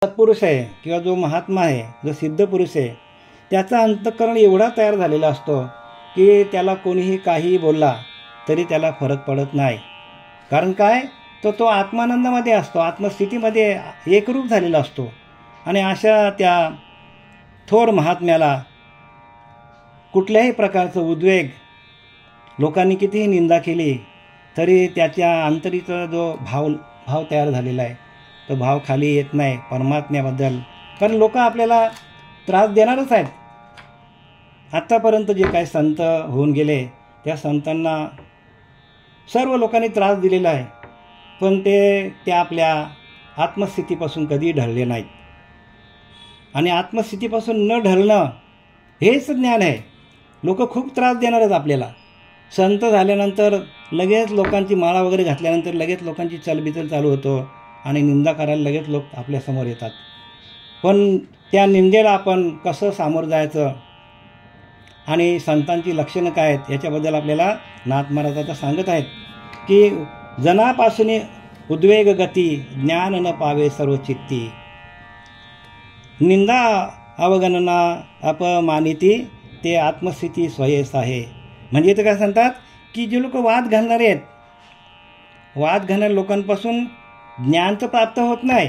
सत्पुरुष आहे किंवा जो महात्मा आहे, जो सिद्ध पुरुष आहे, त्याचा अंतःकरण एवढा तयार झालेला असतो की त्याला कोणीही काहीही बोलला तरी त्याला फरक पडत नाही. कारण काय, तो आत्मानंदामध्ये असतो, आत्मस्थितीमध्ये एकरूप झालेला असतो. आणि अशा त्या थोर महात्म्याला कुठल्याही प्रकारचं उद्वेग, लोकांनी कितीही निंदा केली तरी त्याच्या अंतरीचा जो भाव तयार झालेला आहे, तो भाव खाली येत नाही परमात्म्याबद्दल. कारण लोक आपल्याला त्रास देणारच आहेत. आत्तापर्यंत जे काही संत होऊन गेले त्या संतांना सर्व लोकांनी त्रास दिलेला आहे, पण ते आपल्या आत्मस्थितीपासून कधी ढळले नाहीत. आणि आत्मस्थितीपासून न ढळणं हेच ज्ञान आहे. लोक खूप त्रास देणारच आपल्याला. संत झाल्यानंतर लगेच लोकांची माळा वगैरे घातल्यानंतर लगेच लोकांची चलबिचल चालू होतो आणि निंदा करायला लगेच लोक आपल्यासमोर येतात. पण त्या निंदेला आपण कसं सामोरं जायचं आणि संतांची लक्षणं काय आहेत याच्याबद्दल आपल्याला नाथ महाराज आता सांगत आहेत की जनापासून उद्वेग गती ज्ञान न पावे सर्व चित्ती, निंदा अवगणना अपमानिती ते आत्मस्थिती स्वयेस आहे. म्हणजे इथं काय सांगतात की जे लोक वाद घालणारे आहेत, वाद घालणाऱ्या लोकांपासून ज्ञान तर प्राप्त होत नाही.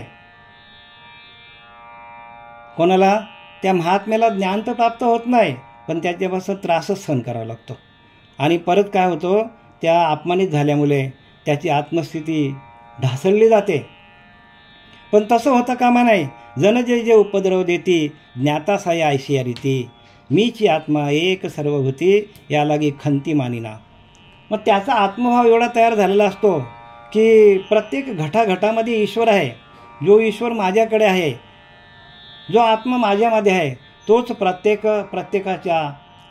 कोणाला, त्या महात्म्याला ज्ञान तर प्राप्त होत नाही, पण त्याच्यापासून त्रासच सहन करावा लागतो. आणि परत काय होतं, त्या अपमानित झाल्यामुळे त्याची आत्मस्थिती ढासळली जाते. पण तसं होता कामा नाही. जन जे उपद्रव देती ज्ञातासाय ऐशिया रीती, मीची आत्मा एक सर्वभूती या लागी खंती मानिना. मग त्याचा आत्मभाव एवढा तयार झालेला असतो की प्रत्येक घटाघटामध्ये ईश्वर आहे. जो ईश्वर माझ्याकडे आहे, जो आत्मा माझ्यामध्ये आहे, तोच प्रत्येकाच्या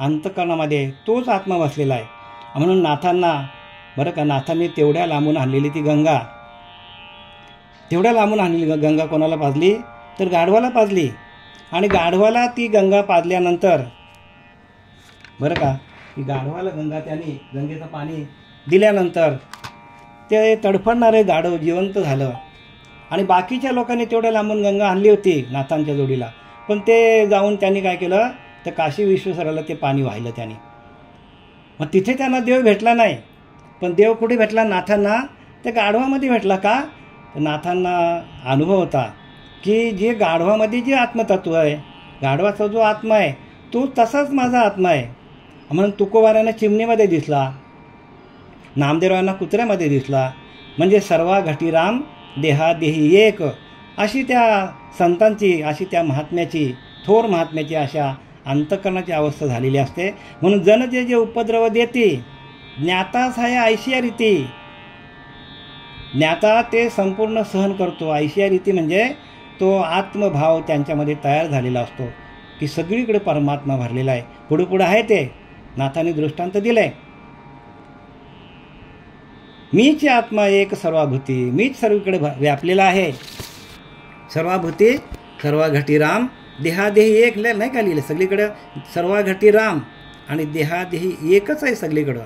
अंतःकरणामध्ये तोच आत्मा बसलेला आहे. म्हणून नाथांना बरं का, नाथांनी तेवढ्या लांबून आणलेली ती गंगा, तेवढ्या लांबून आणलेली गंगा कोणाला पाजली तर गाढवाला पाजली. आणि गाढवाला ती गंगा पाजल्यानंतर बरं का, ती गाढवाला गंगेचं पाणी दिल्यानंतर ते तडफडणारे गाढव जिवंत झालं. आणि बाकीच्या लोकांनी तेवढ्या लांबून गंगा आणली होती नाथांच्या जोडीला, पण ते जाऊन त्यांनी काय केलं, तर काशी विश्वेश्वराला ते पाणी वाहिलं त्यांनी. मग तिथे त्यांना देव भेटला नाही. पण देव कुठे भेटला नाथांना, त्या गाढवामध्ये भेटला. का, तर नाथांना अनुभव होता की जे गाढवामध्ये जे आत्मतत्व आहे, गाढवाचा जो आत्मा आहे तो तसाच माझा आत्मा आहे. म्हणून तुकोबारांना चिमणीमध्ये दिसला, नामदेवरायांना कुत्र्यामध्ये दिसला. म्हणजे सर्वा घटीराम देहादेही एक, अशी त्या संतांची, अशी त्या महात्म्याची, थोर महात्म्याची अशा अंतःकरणाची अवस्था झालेली असते. म्हणून जन जे उपद्रव देती ज्ञातास आहे ऐशिया रीती, ज्ञाता ते संपूर्ण सहन करतो. ऐशिया रीती म्हणजे तो आत्मभाव त्यांच्यामध्ये तयार झालेला असतो की सगळीकडे परमात्मा भरलेला आहे. पुढं आहे ते नाथांनी दृष्टांत दिलंय. मीच आत्मा एक सर्वाभूती, मीच सर्वीकडे व्यापलेला आहे. सर्वाभूती सर्वाघटी राम देहादेही एक, नाही का लिहिलं, सगळीकडे सर्वाघटी राम आणि देहादेही एकच आहे सगळीकडं.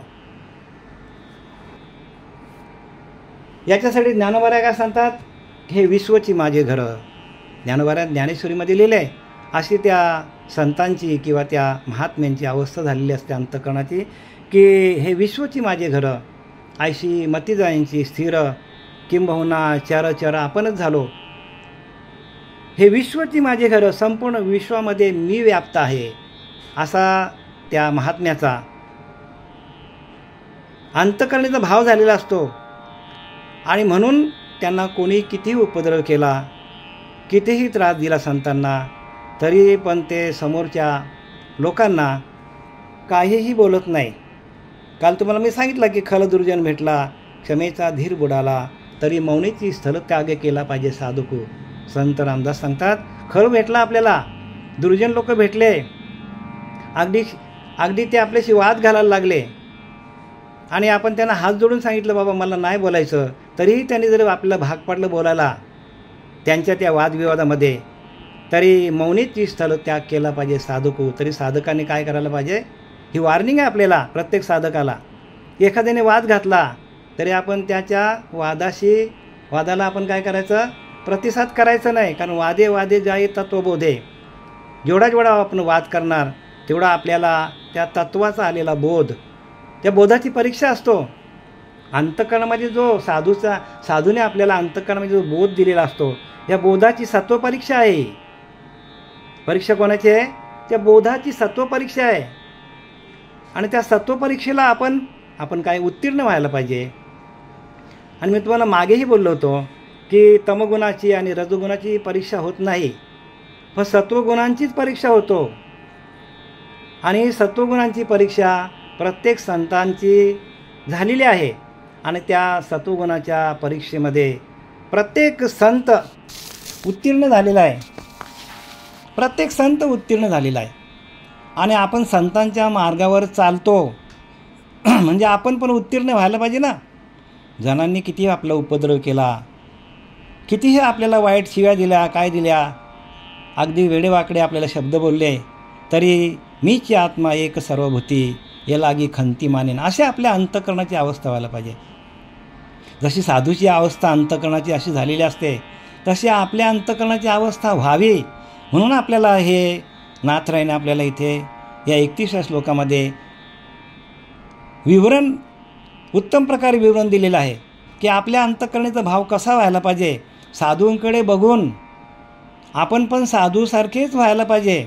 याच्यासाठी ज्ञानोबाराय काय सांगतात, हे विश्वची माझे घर. ज्ञानोबाराय ज्ञानेश्वरीमध्ये लिहिलं आहे. अशी त्या संतांची किंवा त्या महात्म्यांची अवस्था झालेली असते अंतःकरणाची की हे विश्वची माझे घरं, ऐशी मती जायांची स्थिर, किंबहुना चर आपणच झालो. हे विश्वची माझे घरं, संपूर्ण विश्वामध्ये मी व्याप्त आहे, असा त्या महात्म्याचा अंतःकरणाचा भाव झालेला असतो. आणि म्हणून त्यांना कोणी कितीही उपद्रव केला, कितीही त्रास दिला संतांना, तरी पण ते समोरच्या लोकांना काहीही बोलत नाही. काल तुम्हाला मी सांगितलं की खल दुर्जन भेटला, क्षमेचा धीर बुडाला, तरी मौनीची स्थल त्याग केला पाहिजे साधुकू. संत रामदास सांगतात, खल भेटला आपल्याला, दुर्जन लोक भेटले, अगदी ते आपल्याशी वाद घालायला लागले आणि आपण त्यांना हात जोडून सांगितलं बाबा मला नाही बोलायचं, तरीही त्यांनी जर आपल्याला भाग पडलं बोलायला त्यांच्या त्या वादविवादामध्ये, तरी मौनीची स्थल त्याग केला पाहिजे साधकू. तरी साधकाने काय करायला पाहिजे, ही वॉर्निंग आहे आपल्याला प्रत्येक साधकाला. एखाद्याने वाद घातला तरी आपण त्याच्या वादाला आपण काय करायचं, प्रतिसाद करायचा नाही, कारण वादे वादे जाई तत्वबोधे. जेवढा आपण वाद करणार तेवढा आपल्याला त्या तत्वाचा आलेला बोध, त्या बोधाची परीक्षा असतो. अंतःकरणामध्ये जो साधूने आपल्याला अंतःकरणामध्ये जो बोध दिलेला असतो, या बोधाची सत्वपरीक्षा आहे. परीक्षा कोणाची आहे? त्या बोधाची सत्वपरीक्षा आहे. आणि त्या सत्वपरीक्षेला आपण काय उत्तीर्ण व्हायला पाहिजे. आणि मी तुम्हाला मागेही बोललो होतो की तमगुणाची आणि रजोगुणाची परीक्षा होत नाही, पण सत्वगुणांचीच परीक्षा होतो. आणि सत्वगुणांची परीक्षा प्रत्येक संतांची झालेली आहे. आणि त्या सत्वगुणाच्या परीक्षेमध्ये प्रत्येक संत उत्तीर्ण झालेला आहे. प्रत्येक संत उत्तीर्ण झालेला आहे. आणि आपण संतांच्या मार्गावर चालतो म्हणजे आपण पण उत्तीर्ण व्हायला पाहिजे ना. जणांनी कितीही आपला उपद्रव केला, कितीही आपल्याला वाईट शिव्या दिल्या, काय दिल्या, अगदी वेडेवाकडे आपल्याला शब्द बोलले, तरी मीची आत्मा एक सर्वभूती ये लागी खंती मानेन, अशी आपल्या अंतःकरणाची अवस्था व्हायला पाहिजे. जशी साधूची अवस्था अंतःकरणाची अशी झालेली असते, तशी आपल्या अंतःकरणाची अवस्था व्हावी म्हणून आपल्याला हे नाथरायने आपल्याला इथे या 31 श्लोकामध्ये उत्तम प्रकारे विवरण दिलेलं आहे की आपल्या अंतःकरणाचा भाव कसा व्हायला पाहिजे. साधूंकडे बघून आपण पण साधूसारखेच व्हायला पाहिजे.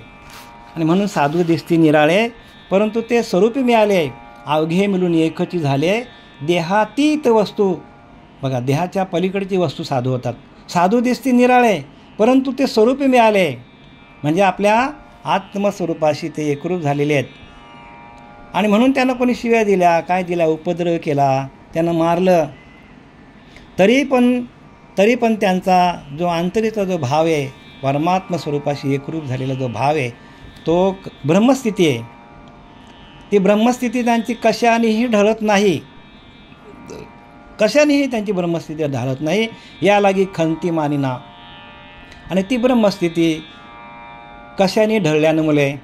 आणि म्हणून साधू दिसती निराळे, परंतु ते स्वरूपी मिळाले, अवघे मिळून एकची झाले, देहातीत वस्तू. बघा, देहाच्या पलीकडची वस्तू साधू होतात. साधू दिसती निराळे, परंतु ते स्वरूपी मिळाले, म्हणजे आपल्या आत्मस्वरूपाशी ते एकरूप झालेले आहेत. आणि म्हणून त्यांना कोणी शिव्या दिल्या, काय दिल्या, उपद्रव केला, त्यांना मारलं, तरी पण त्यांचा जो आंतरिक जो भाव आहे, परमात्मा स्वरूपाशी एकरूप झालेला जो भाव आहे, तो ब्रह्मस्थिती आहे. ती ब्रह्मस्थिती त्यांची कशानेही ढळत नाही, कशानेही त्यांची ब्रह्मस्थिती ढळत नाही. या लागी खंती मानिना. आणि ती ब्रह्मस्थिती कशाने ढळल्यामुळे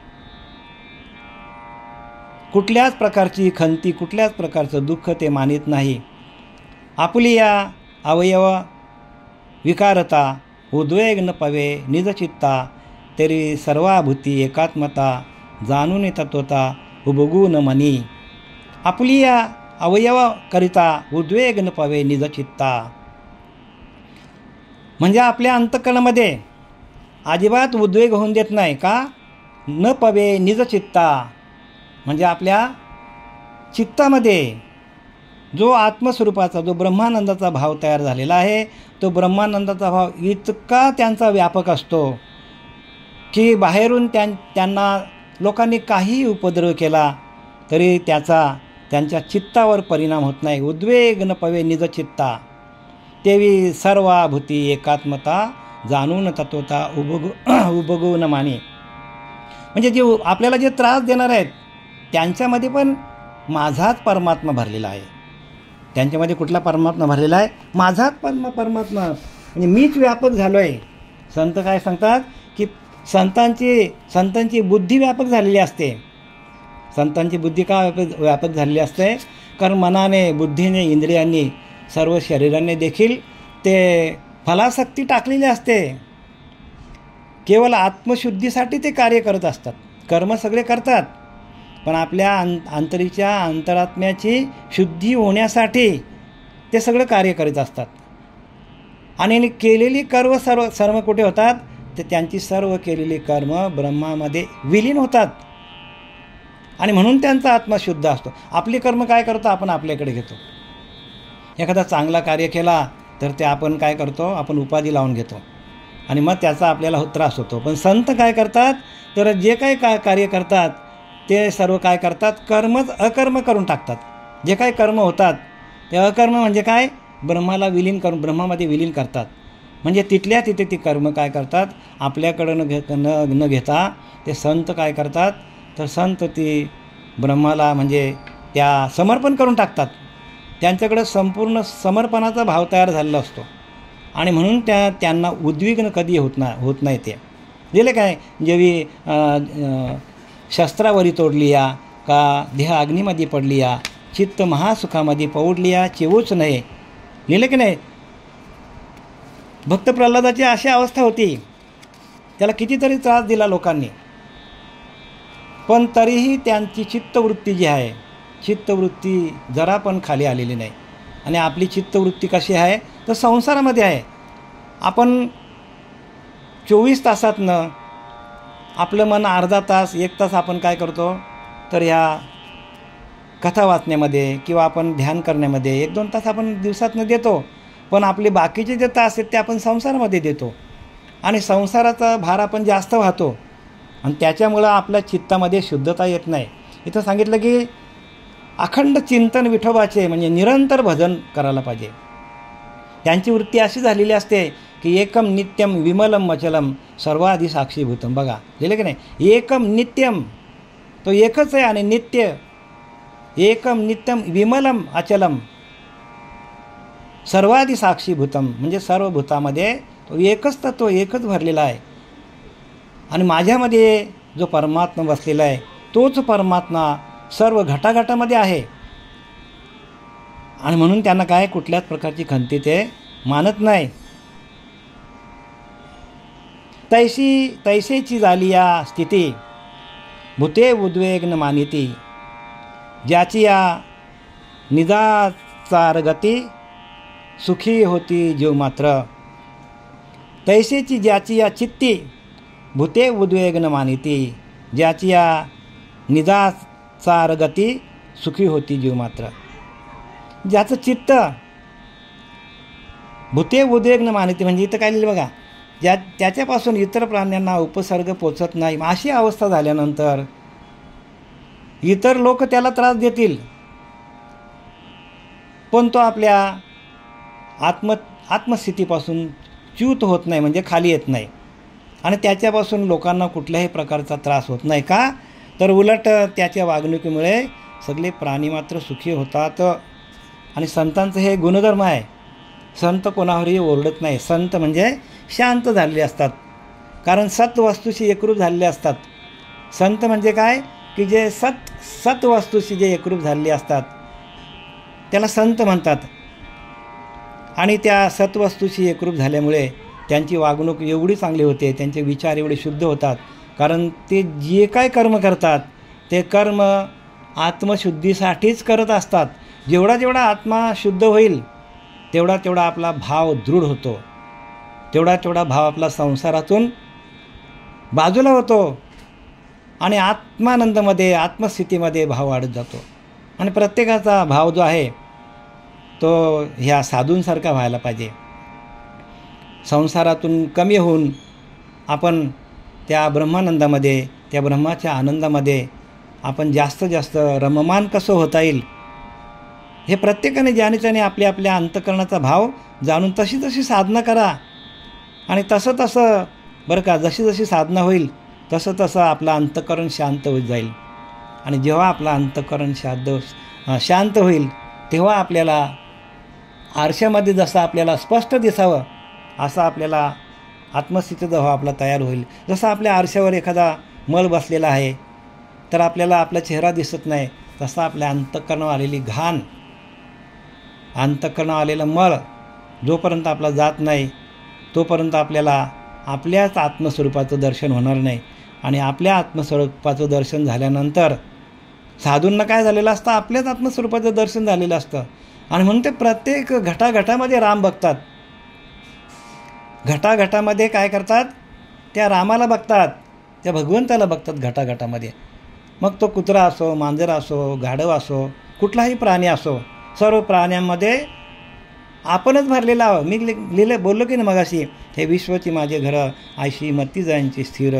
कुठल्याच प्रकारची खंती, कुठल्याच प्रकारचं दुःख ते मानित नाही. आपली या अवयव विकारता उद्वेग न पवे निजचित्ता, तरी सर्वाभूती एकात्मता जाणून तत्वता उबगू न मनी. आपली या अवयवाकरिता उद्वेग न पवे निजचित्ता, म्हणजे आपल्या अंतःकरणामध्ये अजिबात उद्वेग होऊन देत नाही. का? न पवे निजचित्ता, म्हणजे आपल्या चित्तामध्ये जो आत्मस्वरूपाचा जो ब्रह्मानंदाचा भाव तयार झालेला आहे, तो ब्रह्मानंदाचा भाव इतका त्यांचा व्यापक असतो की बाहेरून त्यांना लोकांनी काही उपद्रव केला तरी त्याचा त्यांच्या चित्तावर परिणाम होत नाही. उद्वेग न पवे निजचित्ता, तेवी सर्वाभूती एकात्मता जाणून तत्वता उबगू न माने. म्हणजे जे आपल्याला जे त्रास देणार आहेत त्यांच्यामध्ये पण माझाच परमात्मा भरलेला आहे. त्यांच्यामध्ये कुठला परमात्मा भरलेला आहे? माझाच परमात्मा, म्हणजे मीच व्यापक झालो आहे. संत काय सांगतात की संतांची बुद्धी व्यापक झालेली असते. संतांची बुद्धी का व्यापक झालेली असते? कारण मनाने, बुद्धीने, इंद्रियांनी, सर्व शरीराने देखील ते फलासक्ती टाकलेली असते. केवळ आत्मशुद्धीसाठी ते कार्य करत असतात, कर्म सगळे करतात, पण आपल्या अंतरात्म्याची शुद्धी होण्यासाठी ते सगळं कार्य करीत असतात. आणि केलेली सर्व कुठे होतात? ते त्यांची सर्व केलेली कर्म ब्रह्मामध्ये विलीन होतात. आणि म्हणून त्यांचा आत्मा शुद्ध असतो. आपली कर्म काय करतो? आपण आपल्याकडे घेतो. एखादा चांगला कार्य केला तर ते आपण काय करतो? आपण उपाधी लावून घेतो आणि मग त्याचा आपल्याला त्रास होतो. पण संत काय करतात? तर जे काही कार्य करतात ते सर्व काय करतात? अकर्म करून टाकतात. जे काही कर्म होतात ते अकर्म म्हणजे काय? ब्रह्मामध्ये विलीन करतात. म्हणजे तिथल्या तिथे ती कर्म काय करतात? आपल्याकडं न घेता ते संत काय करतात? तर संत ती ब्रह्माला म्हणजे त्या समर्पण करून टाकतात. त्यांच्याकडं संपूर्ण समर्पणाचा भाव तयार झालेला असतो. आणि म्हणून त्यांना उद्विग्न कधी होत नाही. ते दिले काय? जेवी शस्त्रावरी तोडली या, का देह अग्नीमध्ये पडली या, चित्त महासुखामध्ये पौडली या, चिवूच नाही. लिहिलं की नाही? भक्त प्रल्हादाची अशी अवस्था होती, त्याला कितीतरी त्रास दिला लोकांनी, पण तरीही त्यांची चित्तवृत्ती जी आहे, चित्तवृत्ती जरा पण खाली आलेली नाही. आणि आपली चित्तवृत्ती कशी आहे तर संसारामध्ये आहे. आपण 24 तासातनं आपलं मन अर्धा तास 1 तास आपण काय करतो तर ह्या कथा वाचण्यामध्ये किंवा आपण ध्यान करण्यामध्ये 1-2 तास आपण दिवसातनं देतो. पण आपले बाकीचे जे तास आहेत ते आपण संसारामध्ये देतो आणि संसाराचा भार आपण जास्त वाहतो आणि त्याच्यामुळं आपल्या चित्तामध्ये शुद्धता येत नाही. इथं सांगितलं की अखंड चिंतन विठोबाचे म्हणजे निरंतर भजन करायला पाहिजे. त्यांची वृत्ती अशी झालेली असते की एकम नित्यम विमलम अचलम सर्वाधी साक्षीभूतम. बघा लिहिलं की नाही, एकम नित्यम तो एकच आहे आणि नित्य, एकम नित्यम विमलम अचलम सर्वाधी साक्षीभूतम म्हणजे सर्व भूतामध्ये तो एकच तत्व एकच भरलेला आहे आणि माझ्यामध्ये जो परमात्मा बसलेला आहे तोच परमात्मा सर्व घटाघटामध्ये आहे. आणि म्हणून त्यांना काय कुठल्याच प्रकारची खंती ते मानत नाही. तैसेची झाली या स्थिती भूते उद्वेग न मानिती ज्याची या निदाचार गती सुखी होती जीव मात्र. तैसेची ज्याची या चित्ती भूते उद्वेग न मानिती ज्याची या निदाचार गती सुखी होती जीव मात्र. ज्याचं चित्त भूते उद्वेग न मानिती म्हणजे इथं काय लिहिलं बघा, त्याच्यापासून इतर प्राण्यांना उपसर्ग पोचत नाही. अशी अवस्था झाल्यानंतर इतर लोक त्याला त्रास देतील पण तो आपल्या आत्मस्थितीपासून च्यूत होत नाही म्हणजे खाली येत नाही आणि त्याच्यापासून लोकांना कुठल्याही प्रकारचा त्रास होत नाही. का तर उलट त्याच्या वागणुकीमुळे सगळे प्राणी मात्र सुखी होतात. आणि संतांचं हे गुणधर्म आहे, संत कोणावरही ओरडत नाही. संत म्हणजे शांत झालेले असतात कारण सत्वस्तूशी एकरूप झालेले असतात. संत म्हणजे काय की जे सत्वस्तूशी जे एकरूप झालेले असतात त्याला संत म्हणतात. आणि त्या सत्वस्तूशी एकरूप झाल्यामुळे त्यांची वागणूक एवढी चांगली होते, त्यांचे विचार एवढे शुद्ध होतात कारण ते जे काय कर्म करतात ते कर्म आत्मशुद्धीसाठीच करत असतात. जेवढा आत्मा शुद्ध होईल तेवढा आपला भाव दृढ होतो, तेवढा भाव आपला संसारातून बाजूला होतो आणि आत्मानंदामध्ये आत्मस्थितीमध्ये भाव वाढत जातो. आणि प्रत्येकाचा भाव जो आहे तो ह्या साधूंसारखा व्हायला पाहिजे. संसारातून कमी होऊन आपण त्या ब्रह्मानंदामध्ये, त्या ब्रह्माच्या आनंदामध्ये आपण जास्त रममान कसं होता येईल हे प्रत्येकाने ज्याने आपल्या अंतःकरणाचा भाव जाणून तशी साधना करा. आणि तसं बरं का, जशी साधना होईल तसं आपलं अंतःकरण शांत होत जाईल. आणि जेव्हा आपलं अंतःकरण शांत होईल तेव्हा आपल्याला आरशामध्ये जसं आपल्याला स्पष्ट दिसावं असा आपल्याला आत्मस्थितीचा भाव आपला तयार होईल. जसं आपल्या आरशावर एखादा मळ बसलेला आहे तर आपल्याला आपला चेहरा दिसत नाही, तसा आपल्या अंतःकरणावर आलेली घाण, अंतःकरणावर आलेला मळ जोपर्यंत आपला जात नाही तोपर्यंत आपल्याला आपल्याच आत्मस्वरूपाचं दर्शन होणार नाही. आणि आपल्या आत्मस्वरूपाचं दर्शन झाल्यानंतर साधूंना काय झालेलं असतं, आपल्याच आत्मस्वरूपाचं दर्शन झालेलं असतं. आणि म्हणून ते प्रत्येक घटाघटामध्ये राम बघतात. घटाघटामध्ये काय करतात, त्या रामाला बघतात, त्या भगवंताला बघतात घटाघटामध्ये. मग तो कुत्रा असो, मांजर असो, गाढव असो, कुठलाही प्राणी असो, सर्व प्राण्यांमध्ये आपणच भरलेला आहो. मी बोललो की ना मगाशी, हे विश्वची माझे घरं आयशी मती जायांची स्थिर.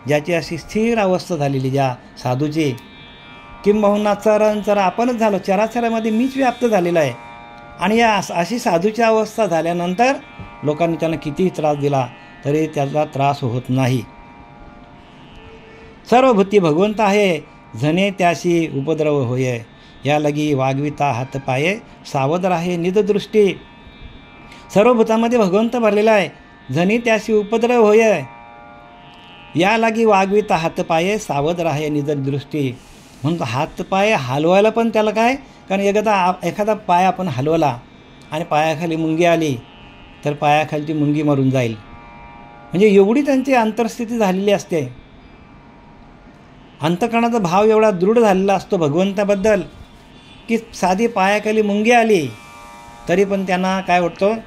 ज्याची अशी स्थिर अवस्था झालेली ज्या साधूची, किंबहुना चर आपणच झालो, चराचरामध्ये मीच व्याप्त झालेला आहे. आणि या अशी साधूची अवस्था झाल्यानंतर लोकांनी त्यांना कितीही त्रास दिला तरी त्याचा त्रास होत नाही. सर्व भूती भगवंत आहे, झणे त्याशी उपद्रव होय. या लगी वागविता हात पाये, सावध राहे निददृष्टी. सर्व भूतामध्ये भगवंत भरलेला आहे, झणी त्याशी उपद्रव होय. या लागी वागविता हात पाये, सावध राहे निददृष्टी. म्हणून हात पाय हलवायला पण त्याला काय, कारण एखादा पाय आपण हलवला आणि पायाखाली मुंगी आली तर पायाखालची मुंगी मरून जाईल. म्हणजे एवढी त्यांची अंतर्स्थिती झालेली असते. अंतःकरणाचा भाव एवढा दृढ झालेला असतो भगवंताबद्दल की साधी पायाखाली मुंगी आली तरी पण त्यांना काय वाटतं,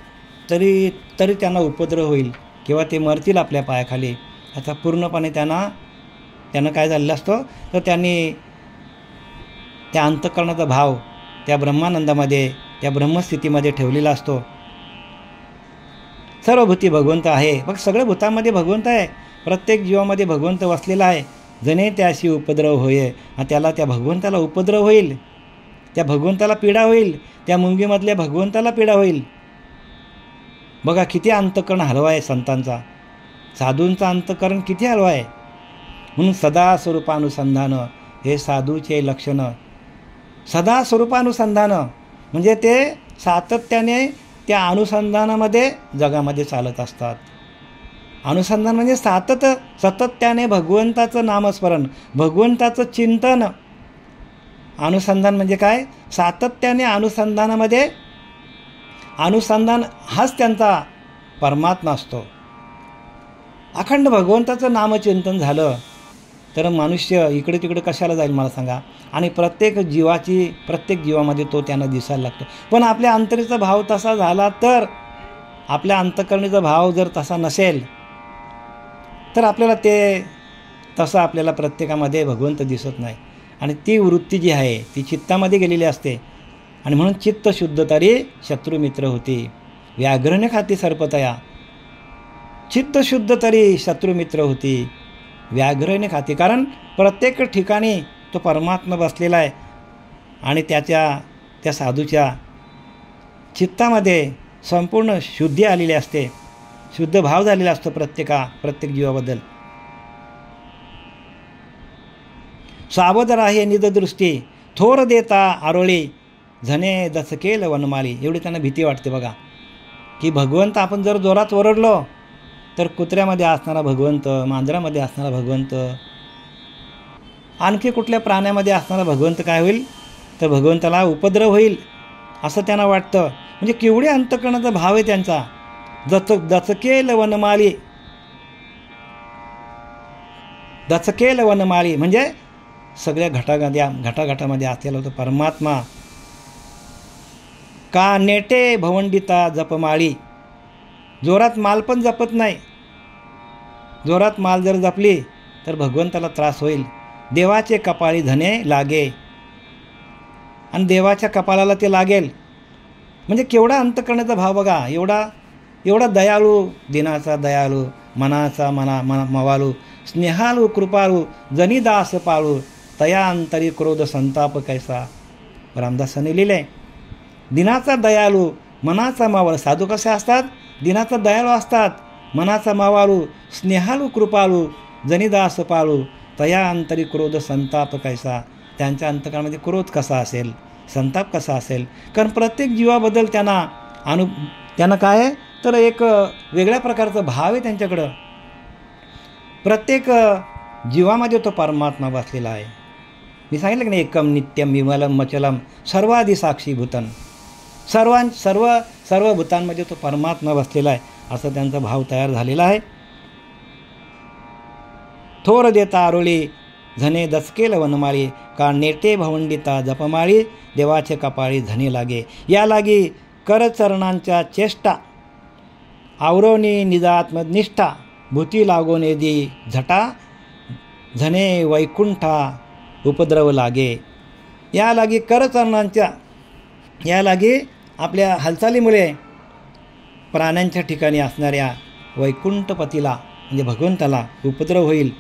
तरी त्यांना उपद्रव होईल किंवा ते मरतील आपल्या पायाखाली. आता पूर्णपणे त्यांना काय झालेलं असतं, तर त्यांनी त्या अंतःकरणाचा भाव त्या ब्रह्मानंदामध्ये, त्या ब्रह्मस्थितीमध्ये ठेवलेला असतो. सर्व भूती भगवंत आहे. बघ, सगळ्या भूतामध्ये भगवंत आहे. प्रत्येक जीवामध्ये भगवंत वसलेला आहे. जणे त्याशी उपद्रव होय, त्याला त्या भगवंताला उपद्रव होईल, त्या भगवंताला पीडा होईल, त्या मुंगीमधल्या भगवंताला पीडा होईल. बघा किती अंतःकरण हलवा आहे संतांचा, साधूंचा अंतःकरण किती हलवा आहे. म्हणून सदा स्वरूपानुसंधान हे साधूचे लक्षण. सदा स्वरूपानुसंधान म्हणजे ते सातत्याने त्या अनुसंधानामध्ये जगामध्ये चालत असतात. अनुसंधान म्हणजे सातत्याने भगवंताचं नामस्मरण, भगवंताचं चिंतन. अनुसंधान म्हणजे काय, सातत्याने अनुसंधानामध्ये, अनुसंधान हाच त्यांचा परमात्मा असतो. अखंड भगवंताचं नामचिंतन झालं तर मनुष्य इकडे तिकडे कशाला जाईल मला सांगा. आणि प्रत्येक जीवामध्ये तो त्यांना दिसायला लागतो. पण आपल्या अंतरीचा भाव तसा झाला तर, आपल्या अंतःकरणीचा भाव जर तसा नसेल तर आपल्याला तसं आपल्याला प्रत्येकामध्ये भगवंत दिसत नाही. आणि ती वृत्ती जी आहे ती चित्तामध्ये गेलेली असते. आणि म्हणून चित्त शुद्ध तरी शत्रुमित्र होती, व्याघ्रने खाती सर्पतया. चित्त शुद्ध तरी शत्रुमित्र होती, व्याघ्रने खाती. कारण प्रत्येक ठिकाणी तो परमात्मा बसलेला आहे आणि त्या साधूच्या चित्तामध्ये संपूर्ण शुद्धी आलेली असते, शुद्ध भाव झालेला असतो प्रत्येक जीवाबद्दल. सावध राहे निजदृष्टी, थोर देता आरोळी, झने दचकेल वनमाली. एवढी त्यांना भीती वाटते बघा, की भगवंत आपण जर जोरात ओरडलो तर कुत्र्यामध्ये असणारा भगवंत, मांजरामध्ये असणारा भगवंत, आणखी कुठल्या प्राण्यामध्ये असणारा भगवंत काय होईल, तर भगवंताला उपद्रव होईल असं त्यांना वाटतं. म्हणजे केवढे अंतःकरणाचा भाव आहे त्यांचा. दचकेल वनमाली, दचकेल वनमाली म्हणजे सगळ्या घटाघटामध्ये असलेला तो परमात्मा. का नेटे भवंडिता जपमाळी, जोरात माल पण जपत नाही. जोरात माल जर जपली तर भगवंताला त्रास होईल. देवाचे कपाळी धने लागे, आणि देवाच्या कपाळाला ते लागेल. म्हणजे केवढा अंतःकरणाचा भाव बघा. एवढा दयाळू, दिनाचा दयाळू, मनाचा मवाळू, स्नेहाळू कृपाळू, जनी दास पाळू, तया अंतरी क्रोध संताप कैसा. रामदासाने लिहिले, दिनाचा दयाळू, मनाचा मावळ. साधू कसे असतात, दिनाचा दयाळू असतात, मनाचा मावाळू, स्नेहाळू कृपाळू, जनिदास पाळू, तया अंतरी क्रोध संताप कैसा. त्यांच्या अंतःकरणामध्ये क्रोध कसा असेल, संताप कसा असेल. कारण प्रत्येक जीवाबद्दल त्यांना काय आहे, तर एक वेगळ्या प्रकारचा भाव आहे त्यांच्याकडं. प्रत्येक जीवामध्ये तो परमात्मा बसलेला आहे. मी सांगितलं की नाही, एकम नित्यम विमलम मचलम सर्वादि साक्षी भूतन. सर्व भूतांमध्ये तो परमात्मा बसलेला आहे असं त्यांचा भाव तयार झालेला आहे. थोर देता आरोळी, झने दचकेल वनमाळी, का नेटे भवंडिता जपमाळी, देवाचे कपाळी झने लागे. या लागी करचरणांच्या चेष्टा, आवरोनी निजात्मनिष्ठा, भूती लागोने दी झटा, झने वैकुंठा उपद्रव लागे. या लागी करचरणांच्या, या लागी आपल्या हालचालीमुळे प्राण्यांच्या ठिकाणी असणाऱ्या वैकुंठपतीला म्हणजे भगवंताला उपद्रव होईल.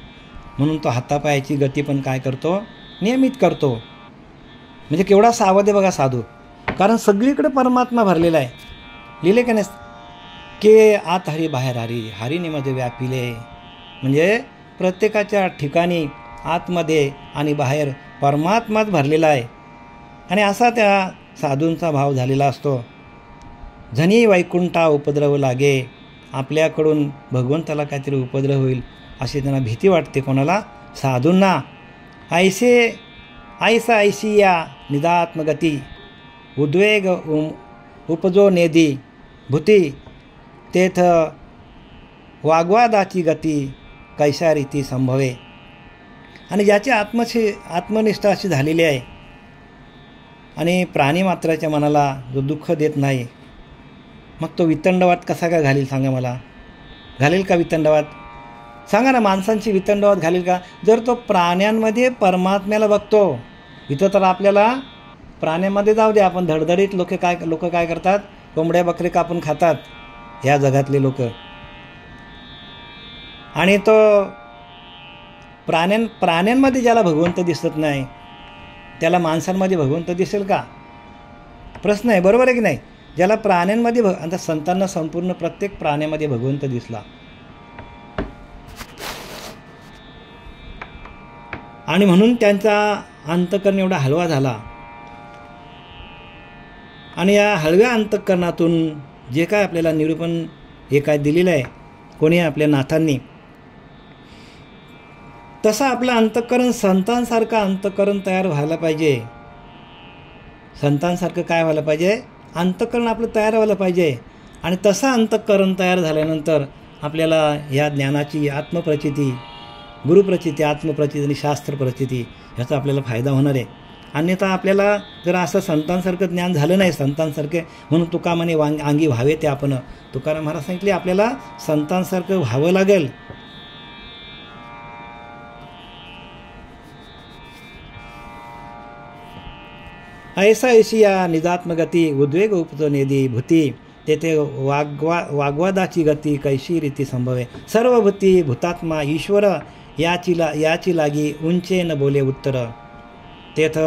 म्हणून तो हातापायाची गती पण काय करतो, नियमित करतो. म्हणजे केवढा सावध आहे बघा साधू. कारण सगळीकडे परमात्मा भरलेला आहे. लिहिले का नाही, के आत हरी बाहेर हरी, हरिणीमध्ये व्यापिले. म्हणजे प्रत्येकाच्या ठिकाणी आतमध्ये आणि बाहेर परमात्माच भरलेला आहे. आणि असा त्या साधूंचा भाव झालेला असतो. झनी वैकुंठा उपद्रव लागे. आपल्याकडून भगवंताला काहीतरी उपद्रव होईल अशी त्यांना भीती वाटते. कोणाला, साधूंना. ऐसी या निदात्मगती, उद्वेग उपजो नेदी भूती, तेथ वाग्वादाची गती कैसा रीती संभवे. आणि ज्याची आत्मनिष्ठा अशी झालेली आहे आणि प्राणी मात्राच्या मनाला जो दुःख देत नाही, मग तो वितंडवाद कसा काय घालील सांगा मला? घालेल का वितंडवाद? सांगा ना, माणसांची वितंडवाद घालील का? जर तो प्राण्यांमध्ये परमात्म्याला बघतो. इथं तर आपल्याला प्राण्यांमध्ये जाऊ दे, आपण धडधडीत लोक काय करतात, कोंबड्या बकरे कापून खातात ह्या जगातले लोक. आणि तो प्राण्यांमध्ये ज्याला भगवंत दिसत नाही, त्याला माणसांमध्ये भगवंत दिसेल का? प्रश्न आहे, बरोबर आहे की नाही? ज्याला प्राण्यांमध्ये आता संतांना संपूर्ण प्रत्येक प्राण्यामध्ये भगवंत दिसला. आणि म्हणून त्यांचा अंतःकरण एवढा हलवा झाला. आणि या हलव्या अंतःकरणातून जे काय आपल्याला निरूपण हे काय दिलेलं आहे कोणी आपल्या नाथांनी, तसं आपलं अंतःकरण संतांसारखं अंतःकरण तयार व्हायला पाहिजे. संतांसारखं काय व्हायला पाहिजे? अंतःकरण आपलं तयार व्हायला पाहिजे. आणि तसं अंतःकरण तयार झाल्यानंतर आपल्याला ह्या ज्ञानाची आत्मप्रचिती, गुरुप्रचिती, आत्मप्रचिती आणि शास्त्रप्रचिती ह्याचा आपल्याला फायदा होणार आहे. अन्यथा आपल्याला जर असं संतांसारखं ज्ञान झालं नाही, संतांसारखे म्हणून तुका म्हणे अंगी व्हावे ते आपण. तुकाराम महाराज सांगितले आपल्याला संतांसारखं व्हावं लागेल. ऐसा ऐशिया निजात्मगती उद्वेग उपतो नेदी भूती तेथे वाग्वादाची गती कैशी रीती संभवे. सर्व भूती भूतात्मा ईश्वर याची लागी उंचे न बोले उत्तर. तेथ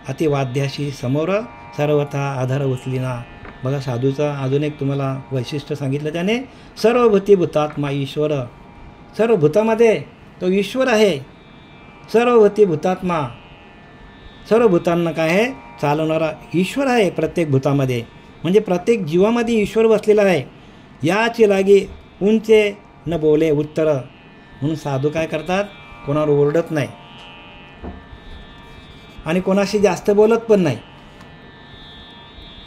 अतिवाद्याशी समोर सर्वथा आधार उचलिना. बघा साधूचा अजून एक तुम्हाला वैशिष्ट्य सांगितलं त्याने. सर्व भूती भूतात्मा ईश्वर, सर्व भूतामध्ये तो ईश्वर आहे. सर्व भूती भूतात्मा, सर्व भूतांना काय आहे? चालवणारा ईश्वर आहे प्रत्येक भूतामध्ये. म्हणजे प्रत्येक जीवामध्ये ईश्वर बसलेला आहे. याची लागी उंचे न बोले उत्तर. म्हणून साधू काय करतात? कोणावर ओरडत नाही आणि कोणाशी जास्त बोलत पण नाही.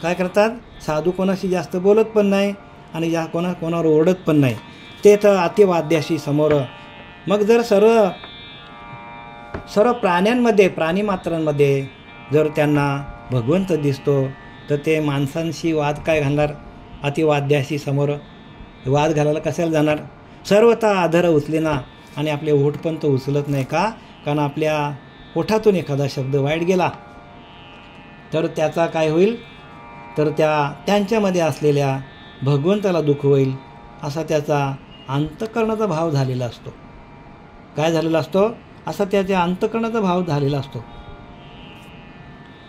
काय करतात? साधू कोणाशी जास्त बोलत पण नाही आणि कोणावर ओरडत पण नाही. ते तर अतिवाद्याशी समोर. मग जर सर्व प्राण्यांमध्ये, प्राणीमात्रांमध्ये जर त्यांना भगवंत दिसतो, तर ते माणसांशी वाद काय घालणार? अतिवाद्याशी समोर वाद घालायला कशाला जाणार? सर्वथा आधार उचलेना. आणि आपले ओठ पण तो उचलत नाही. का? कारण आपल्या ओठातून एखादा शब्द वाईट गेला तर त्याचा काय होईल? तर त्यांच्यामध्ये असलेल्या भगवंताला दुःख होईल, असा त्याचा अंतःकरणाचा भाव झालेला असतो. काय झालेला असतो? असा त्याच्या अंतःकरणाचा भाव झालेला असतो.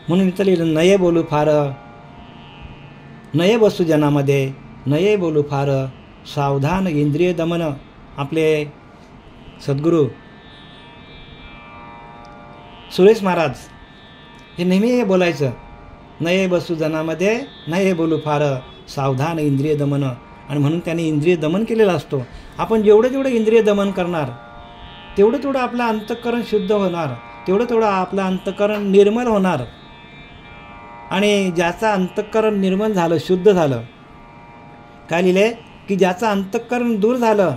म्हणून इथं लिहिलं, नये बोलू फार नये बसू जनामध्ये, नये बोलू फार सावधान इंद्रिय दमन. आपले सद्गुरू सुरेश महाराज हे नेहमी हे बोलायचं, नये बसू जनामध्ये नये बोलू फार सावधान इंद्रिय दमन. आणि म्हणून त्याने इंद्रिय दमन केलेला असतो. आपण जेवढं इंद्रिय दमन करणार तेवढं आपलं अंतःकरण शुद्ध होणार, तेवढं आपलं अंतःकरण निर्मल होणार. आणि ज्याचं अंतःकरण निर्मल झालं, शुद्ध झालं, काय लिहिले की ज्याचं अंतःकरण दूर झालं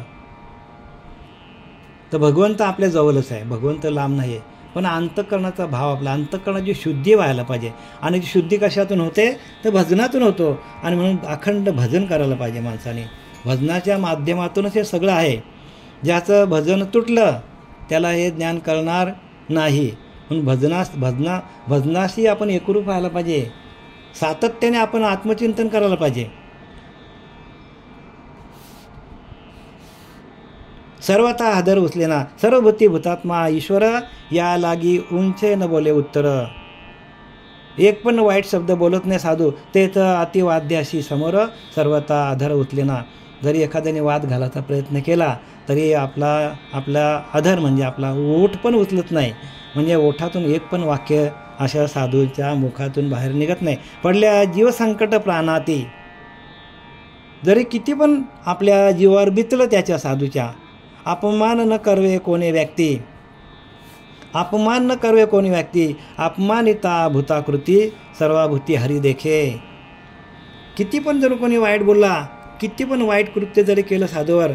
तर भगवंत आपल्या जवळच आहे, भगवंत लांब नाही आहे. पण अंतःकरणाचा भाव, आपला अंतःकरणाची शुद्धी व्हायला पाहिजे. आणि ती शुद्धी कशातून होते? तर भजनातून होतो. आणि म्हणून अखंड भजन करायला पाहिजे माणसाने. भजनाच्या माध्यमातूनच हे सगळं आहे. ज्याचं भजन तुटलं त्याला हे ज्ञान कळणार नाही. म्हणून भजनाशी आपण एकरूप व्हायला पाहिजे. सातत्याने आपण आत्मचिंतन करायला पाहिजे. सर्वथा आदर उचलेना. सर्वभूती भूतात्मा ईश्वर या लागी उंचे न बोले उत्तर. एक पण वाईट शब्द बोलत नाही साधू. ते तर अतिवाद्याशी समोर सर्वथा आधार उचलेना. जरी एखाद्याने वाद घालायचा प्रयत्न केला तरी आपला आधार म्हणजे आपला ओठ पण उचलत नाही. म्हणजे ओठातून एक पण वाक्य अशा साधूच्या मुखातून बाहेर निघत नाही. पडल्या जीवसंकट प्राणाती. जरी किती पण आपल्या जीवावर बितलं त्याच्या साधूच्या, अपमान न करवे कोणी व्यक्ती, अपमान न करवे कोणी व्यक्ती, अपमानिता भूताकृती सर्वाभूती हरी देखे. किती पण जर कोणी वाईट बोलला किती पण वाईट कृत्य जरी केलं साधूवर,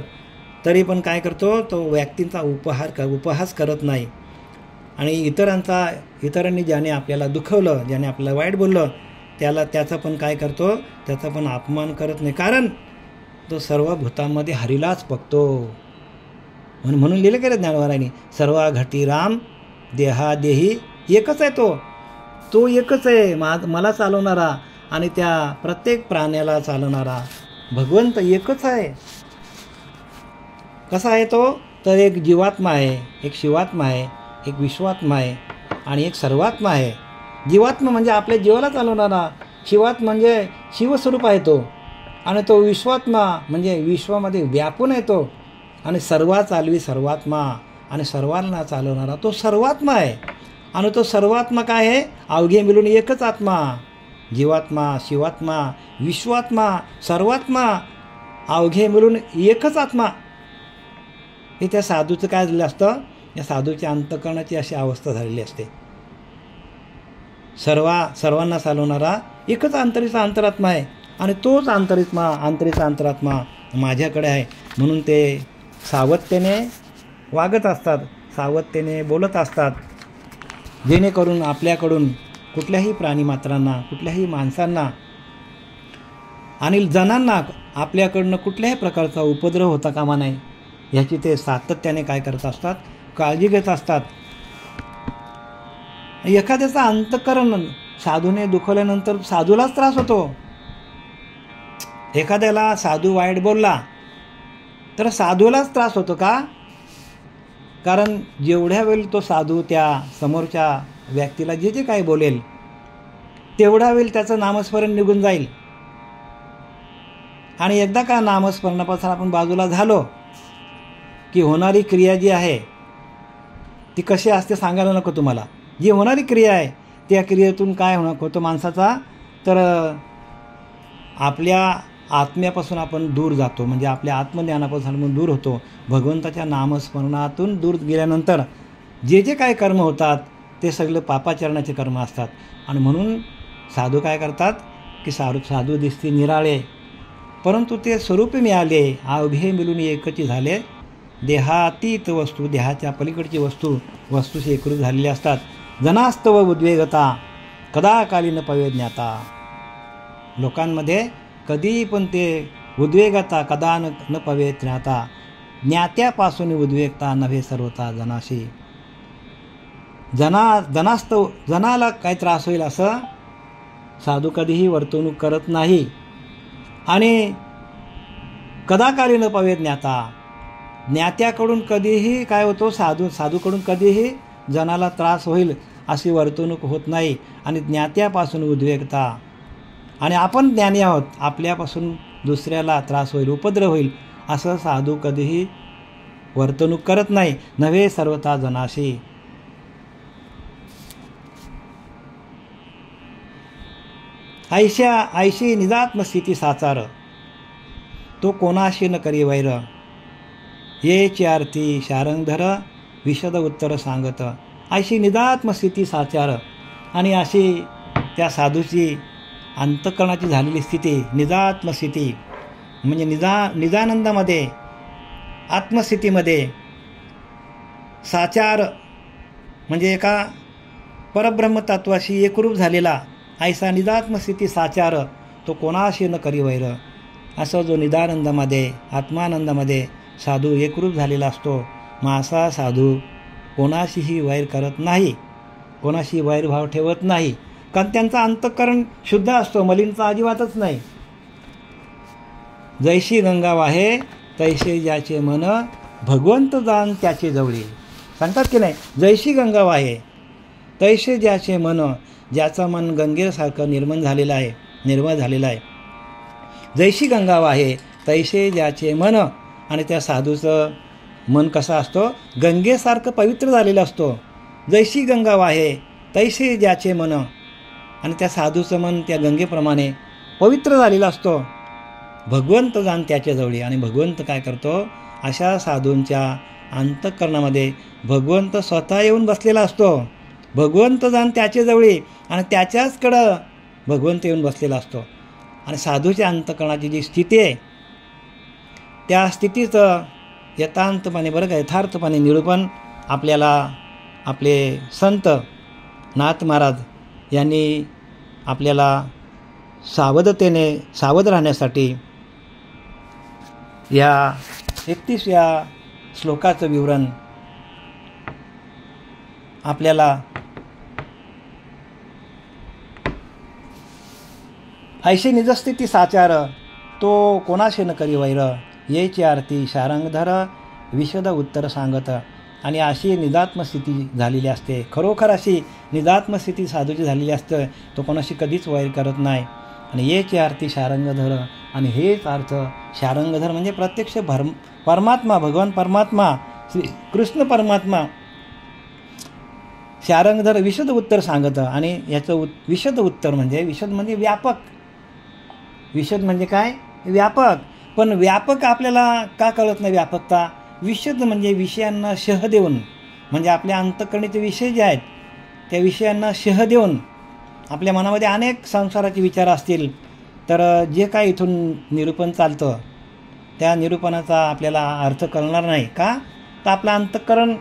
तरी पण काय करतो, तो व्यक्तींचा उपहास करत नाही. आणि इतरांनी ज्याने आपल्याला दुखवलं, ज्याने आपल्याला वाईट बोललं, त्याचा पण काय करतो, त्याचा पण अपमान करत नाही. कारण तो सर्व भूतांमध्ये हरीलाच बघतो. म्हणून लिहिलं का रे ज्ञानवरांनी, सर्वा घटी राम देहादेही एकच आहे. तो एकच आहे, मला चालवणारा आणि त्या प्रत्येक प्राण्याला चालवणारा भगवंत एकच आहे. कसा आहे तो, तर एक जीवात्मा आहे, एक शिवात्मा आहे, एक विश्वात्मा आहे आणि एक सर्वात्मा आहे. जीवात्मा म्हणजे आपल्या जीवाला चालवणारा, शिवात्मा म्हणजे शिवस्वरूप आहे तो, आणि तो विश्वात्मा म्हणजे विश्वामध्ये व्यापून आहे तो, आणि सर्वात्मा आणि सर्वांना चालवणारा तो सर्वात्मा आहे. आणि तो सर्वात्मा काय आहे, अवघे मिळून एकच आत्मा. जीवात्मा, शिवात्मा, विश्वात्मा, सर्वात्मा अवघे मिळून एकच आत्मा. हे त्या साधूचं काय झालेलं असतं, या साधूच्या अंतःकरणाची अशी अवस्था झालेली असते. सर्वांना चालवणारा एकच अंतरात्मा आहे, आणि तोच अंतरीचा अंतरात्मा माझ्याकडे आहे. म्हणून ते सावधतेने वागत असतात, सावधतेने बोलत असतात, जेणेकरून आपल्याकडून कुठल्याही प्राणीमात्रांना, कुठल्याही माणसांना आणि जनांना आपल्याकडनं कुठल्याही प्रकारचा उपद्रव होता कामा नये, ह्याची ते सातत्याने काय करत असतात, काळजी घेत असतात. एखाद्याचा अंतःकरण साधूने दुखवल्यानंतर साधूलाच त्रास होतो. एखाद्याला साधू वाईट बोलला तर साधूलाच त्रास होतो का? कारण जेवढ्या वेळी तो साधू त्या समोरच्या व्यक्तीला जे काही बोलेल, तेवढा वेळ त्याचं नामस्मरण निघून जाईल. आणि एकदा का नामस्मरणापासून आपण बाजूला झालो की होणारी क्रिया जी आहे ती कशी असते सांगायला नको तुम्हाला. जी होणारी क्रिया आहे त्या क्रियेतून काय होतं माणसाचा, तर आपल्या आत्म्यापासून आपण दूर जातो, म्हणजे आपल्या आत्मज्ञानापासून आपण दूर होतो. भगवंताच्या नामस्मरणातून दूर गेल्यानंतर जे काही कर्म होतात ते सगळे पापाचरणाचे कर्म असतात. आणि म्हणून साधू काय करतात की साधू दिसते निराळे, परंतु ते स्वरूपी मिळाले, अवघे मिळून एकची झाले. देहातीत वस्तू, देहाच्या पलीकडची वस्तूशी एकरूप झालेली असतात. जनास्तव उद्वेगता कदा काली न पवे ज्ञाता. लोकांमध्ये कधी पण ते उद्वेगता कदा न पवे ज्ञाता, ज्ञात्यापासून उद्वेगता नव्हे सर्वता जनाशी. जनाला काय त्रास होईल असं साधू कधीही वर्तवणूक करत नाही. आणि कदाकाली न पवे ज्ञाता, ज्ञात्याकडून कधीही काय होतो, साधूकडून कधीही जनाला त्रास होईल अशी वर्तवणूक होत नाही. आणि ज्ञात्यापासून उद्वेगता, आणि आपण ज्ञानी आहोत, आपल्यापासून दुसऱ्याला त्रास होईल, उपद्रव होईल असं साधू कधीही वर्तणूक करत नाही. नव्हे सर्वता जनाशी. ऐशी निजात्मस्थिती साचार, तो कोणाशी न करी वैर. ये चारती शारंगधर विशद उत्तर सांगत. ऐशी निजात्मस्थिती साचार, आणि अशी त्या साधूची अंतःकरणाची झालेली स्थिती, निजात्मस्थिती म्हणजे निजानंदामध्ये, आत्मस्थितीमध्ये. साचार म्हणजे एका परब्रह्मतत्वाशी एकरूप झालेला ऐसा निजात्मस्थिती साचार, तो कोणाशी न करी वैर. असं जो निदानंदामध्ये, आत्मानंदामध्ये साधू एकरूप झालेला असतो, मग असा साधू कोणाशीही वैर करत नाही, कोणाशी वैरभाव ठेवत नाही. कारण त्यांचं अंतःकरण शुद्ध असतो, मलिनता अजिबातच नाही. जैशी गंगा वाहे तैसे ज्याचे मन, भगवंत जाण त्याचे जवळी. सांगतात की नाही, जैशी गंगा वाहे तैसे ज्याचे मन, ज्याचं मन गंगेसारखं निर्मळ झालेलं आहे. जैशी गंगा वाहे तैसे ज्याचे मन, आणि त्या साधूचं मन कसं असतो, गंगेसारखं पवित्र झालेलं असतो. जैशी गंगा वाहे तैसे ज्याचे मन, आणि त्या साधूचं मन त्या गंगेप्रमाणे पवित्र झालेलं असतो. भगवंत जाण त्याच्या जवळी. आणि भगवंत काय करतो, अशा साधूंच्या अंतःकरणामध्ये भगवंत स्वतः येऊन बसलेला असतो. भगवंत जाण त्याच्या जवळी, आणि त्याच्याचकडं भगवंत येऊन बसलेला असतो. आणि साधूच्या अंतःकरणाची जी स्थिती आहे त्या स्थितीचं यथार्थपणे बरं का यथार्थपणे निरूपण आपल्याला आपले संत नाथ महाराज यांनी आपल्याला सावध राहण्यासाठी या 31व्या श्लोकाचं विवरण आपल्याला ऐशी निजस्थिती साचार तो कोणाशे न करी वैर येची आरती शारंगधर विशद उत्तर सांगत. आणि अशी निदात्मस्थिती झालेली असते, खरोखर अशी निदात्मस्थिती साधूची झालेली असतं, तो कोणाशी कधीच वैर करत नाही. आणि येची आरती शारंगधर, आणि हेच अर्थ शारंगधर म्हणजे प्रत्यक्ष परमात्मा, भगवान परमात्मा, श्री कृष्ण परमात्मा शारंगधर विशद उत्तर सांगतं. आणि याचं विशद उत्तर म्हणजे व्यापक. विशद म्हणजे काय? व्यापक. पण व्यापक आपल्याला का कळत नाही व्यापकता? विशद म्हणजे विषयांना शह देऊन, म्हणजे आपल्या अंतःकरणीचे विषय जे आहेत त्या विषयांना शह देऊन, आपल्या मनामध्ये अनेक संसाराचे विचार असतील तर जे काय इथून निरूपण चालतं त्या निरूपणाचा आपल्याला अर्थ कळणार नाही. का? तर आपलं अंतःकरण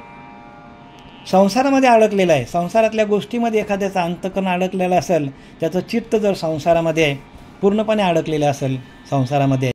संसारामध्ये अडकलेलं आहे. संसारातल्या गोष्टीमध्ये एखाद्याचं अंतःकरण अडकलेलं असेल, त्याचं चित्त जर संसारामध्ये पूर्णपणे अडकलेलं असेल संसारामध्ये,